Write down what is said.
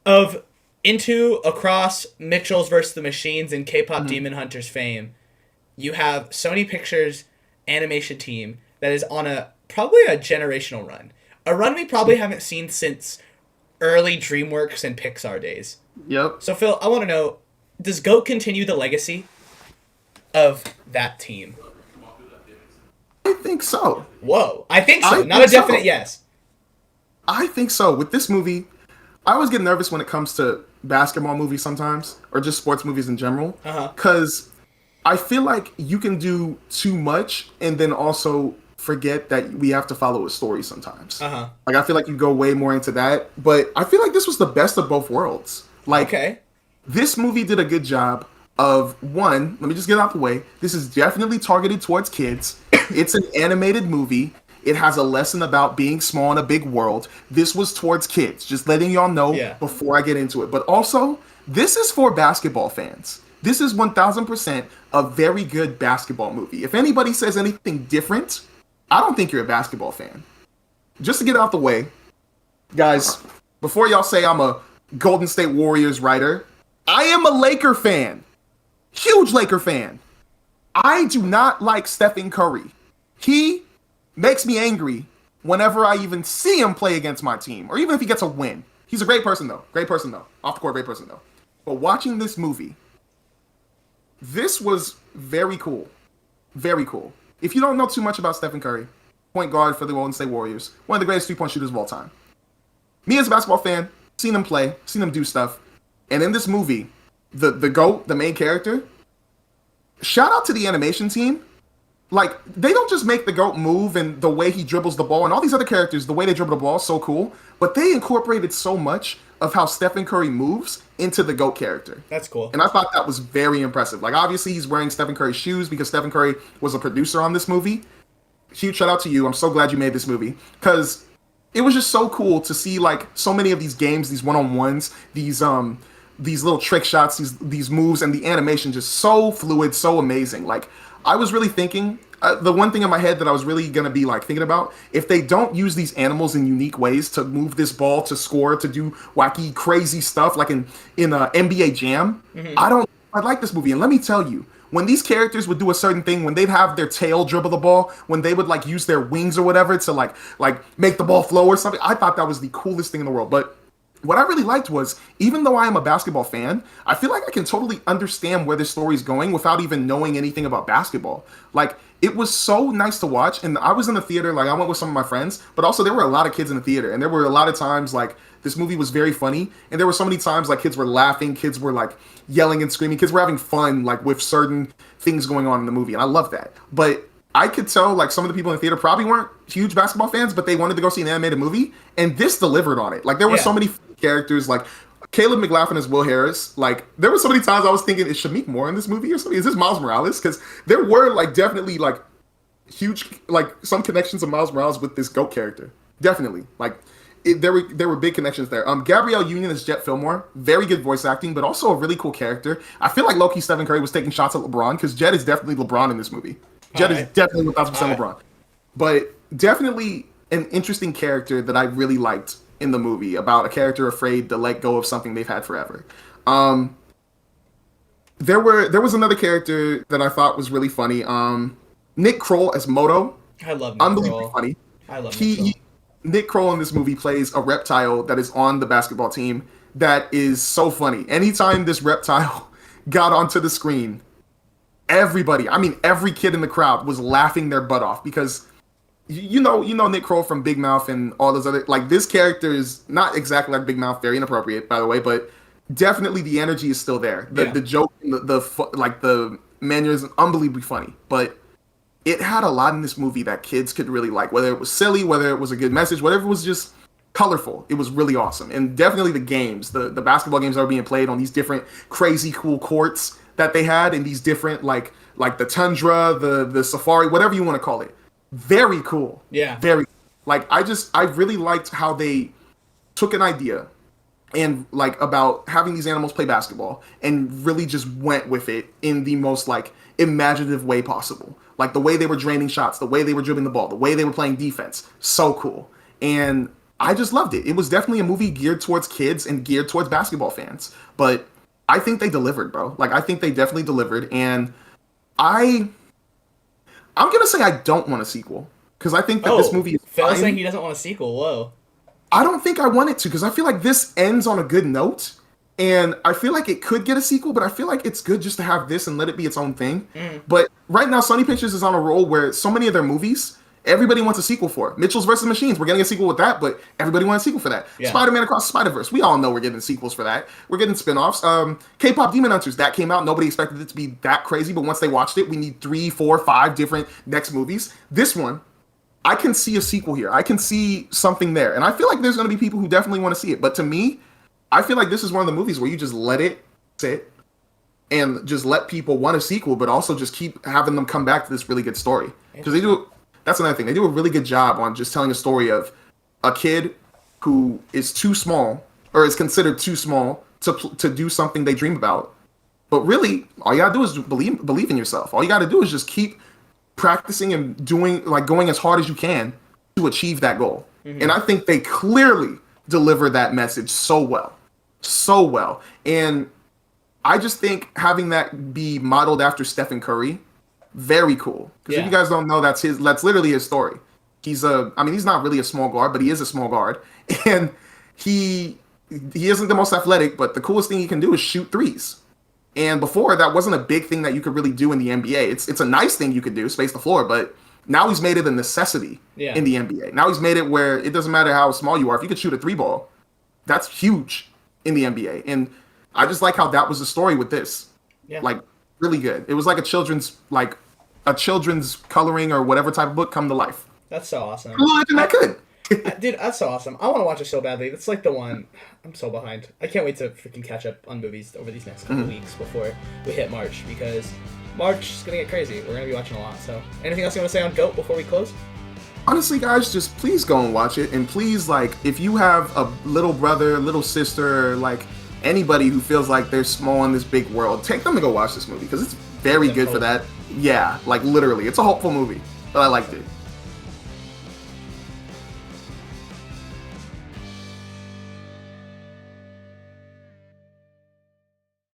of into across Mitchell's versus the Machines and K-pop Mhm. Demon Hunters fame, you have Sony Pictures animation team that is on a probably a generational run. A run we probably haven't seen since early DreamWorks and Pixar days. Yep. So Phil, I want to know, does GOAT continue the legacy of that team? I think so. Whoa, I think so. I Not a think so. definite yes. I think so. With this movie, I always get nervous when it comes to basketball movies sometimes, or just sports movies in general, Uh-huh. because I feel like you can do too much and then also forget that we have to follow a story sometimes. Uh-huh. Like I feel like you go way more into that, but I feel like this was the best of both worlds. Like Okay. this movie did a good job of one, let me just get out the way. This is definitely targeted towards kids. It's an animated movie. It has a lesson about being small in a big world. This was towards kids, just letting y'all know Yeah. before I get into it. But also, this is for basketball fans. This is 1000% a very good basketball movie. If anybody says anything different, I don't think you're a basketball fan. Just to get out the way, guys, before y'all say I'm a Golden State Warriors writer, I am a Laker fan. Huge Laker fan. I do not like Stephen Curry. He makes me angry whenever I even see him play against my team, or even if he gets a win. He's a great person, though. Great person, though. Off the court, great person, though. But watching this movie, this was very cool. Very cool. If you don't know too much about Stephen Curry, point guard for the Golden State Warriors, one of the greatest three-point shooters of all time. Me as a basketball fan, seen him play, seen him do stuff, and in this movie, the GOAT, the main character, shout out to the animation team. Like, they don't just make the GOAT move and the way he dribbles the ball, and all these other characters, the way they dribble the ball is so cool, but they incorporated so much of how Stephen Curry moves into the GOAT character. That's cool. And I thought that was very impressive. Like, obviously, he's wearing Stephen Curry's shoes because Stephen Curry was a producer on this movie. Huge shout out to you. I'm so glad you made this movie. Because it was just so cool to see, like, so many of these games, these one-on-ones, these little trick shots, these moves, and the animation just so fluid, so amazing. Like, I was really thinking, the one thing in my head that I was really going to be, like, thinking about, if they don't use these animals in unique ways to move this ball, to score, to do wacky, crazy stuff, like in NBA Jam, I like this movie. And let me tell you, when these characters would do a certain thing, when they'd have their tail dribble the ball, when they would, like, use their wings or whatever to, like make the ball flow or something, I thought that was the coolest thing in the world. But what I really liked was, even though I am a basketball fan, I feel like I can totally understand where this story is going without even knowing anything about basketball. Like, it was so nice to watch, and I was in the theater, like, I went with some of my friends, but also there were a lot of kids in the theater, and there were a lot of times, like, this movie was very funny, and there were so many times, like, kids were laughing, kids were, like, yelling and screaming, kids were having fun, like, with certain things going on in the movie, and I love that. But I could tell, like, some of the people in the theater probably weren't huge basketball fans, but they wanted to go see an animated movie, and this delivered on it. Like, there were so many characters, like Caleb McLaughlin as Will Harris. Like, there were so many times I was thinking, is Shamik Moore in this movie or something? Is this Miles Morales? Because there were, like, definitely, like, huge, like, some connections of Miles Morales with this GOAT character. Definitely. Like, there were big connections there. Gabrielle Union as Jet Fillmore. Very good voice acting, but also a really cool character. I feel like low-key Stephen Curry was taking shots at LeBron, because Jet is definitely LeBron in this movie. Jet is definitely 1000% LeBron. But definitely an interesting character that I really liked in the movie, about a character afraid to let go of something they've had forever. There was another character that I thought was really funny. Nick Kroll as Moto. I love Nick Unbelievably Kroll. funny. I love Nick Kroll. Nick Kroll in this movie plays a reptile that is on the basketball team that is so funny. Anytime this reptile got onto the screen, everybody, I mean every kid in the crowd was laughing their butt off, because you know Nick Kroll from Big Mouth and all those other, like, this character is not exactly like Big Mouth, very inappropriate by the way, but definitely the energy is still there. The joke, the mannerism, unbelievably funny. But it had a lot in this movie that kids could really like, whether it was silly, whether it was a good message, whatever, it was just colorful. It was really awesome. And definitely the games, the basketball games that were being played on these different crazy cool courts that they had in these different, like the tundra, the safari, whatever you want to call it. Very cool. Yeah. Very, like, I really liked how they took an idea and, like, about having these animals play basketball, and really just went with it in the most, like, imaginative way possible. Like, the way they were draining shots, the way they were dribbling the ball, the way they were playing defense. So cool. And I just loved it. It was definitely a movie geared towards kids and geared towards basketball fans. But I think they delivered, bro. Like, I think they definitely delivered. And I'm gonna say I don't want a sequel because I think that this movie is Phil's fine. saying he doesn't want a sequel. Whoa. I don't think I want it to because I feel like this ends on a good note. And I feel like it could get a sequel, but I feel like it's good just to have this and let it be its own thing. But right now, Sony Pictures is on a roll where so many of their movies, everybody wants a sequel for. Mitchell's versus Machines, we're getting a sequel with that, but everybody wants a sequel for that. Yeah. Spider-Man Across the Spider-Verse, we all know we're getting sequels for that. We're getting spin-offs. K-Pop Demon Hunters, that came out. Nobody expected it to be that crazy, but once they watched it, we need 3, 4, 5 different next movies. This one, I can see a sequel here. I can see something there. And I feel like there's going to be people who definitely want to see it. But to me, I feel like this is one of the movies where you just let it sit and just let people want a sequel, but also just keep having them come back to this really good story. Because that's another thing. They do a really good job on just telling a story of a kid who is too small or is considered too small to do something they dream about. But really, all you gotta do is believe in yourself. All you gotta do is just keep practicing and going as hard as you can to achieve that goal. And I think they clearly deliver that message so well. And I just think having that be modeled after Stephen Curry, very cool. Because if you guys don't know, that's literally his story. He's not really a small guard, but he is a small guard. And he isn't the most athletic, but the coolest thing he can do is shoot threes. And before, that wasn't a big thing that you could really do in the NBA. It's a nice thing you could do, space the floor, but now he's made it a necessity in the NBA. Now he's made it where it doesn't matter how small you are. If you could shoot a 3-ball, that's huge in the NBA. And I just like how that was the story with this. Yeah. Like, really good. It was like a children's coloring or whatever type of book come to life. That's so awesome. Well, isn't that good? Dude, that's so awesome. I want to watch it so badly. That's like the one. I'm so behind. I can't wait to freaking catch up on movies over these next couple weeks before we hit March, because March is going to get crazy. We're going to be watching a lot. So, anything else you want to say on GOAT before we close? Honestly, guys, just please go and watch it. And please, if you have a little brother, little sister, anybody who feels like they're small in this big world, take them to go watch this movie because it's very good for that. Yeah, literally. It's a hopeful movie, but I liked it.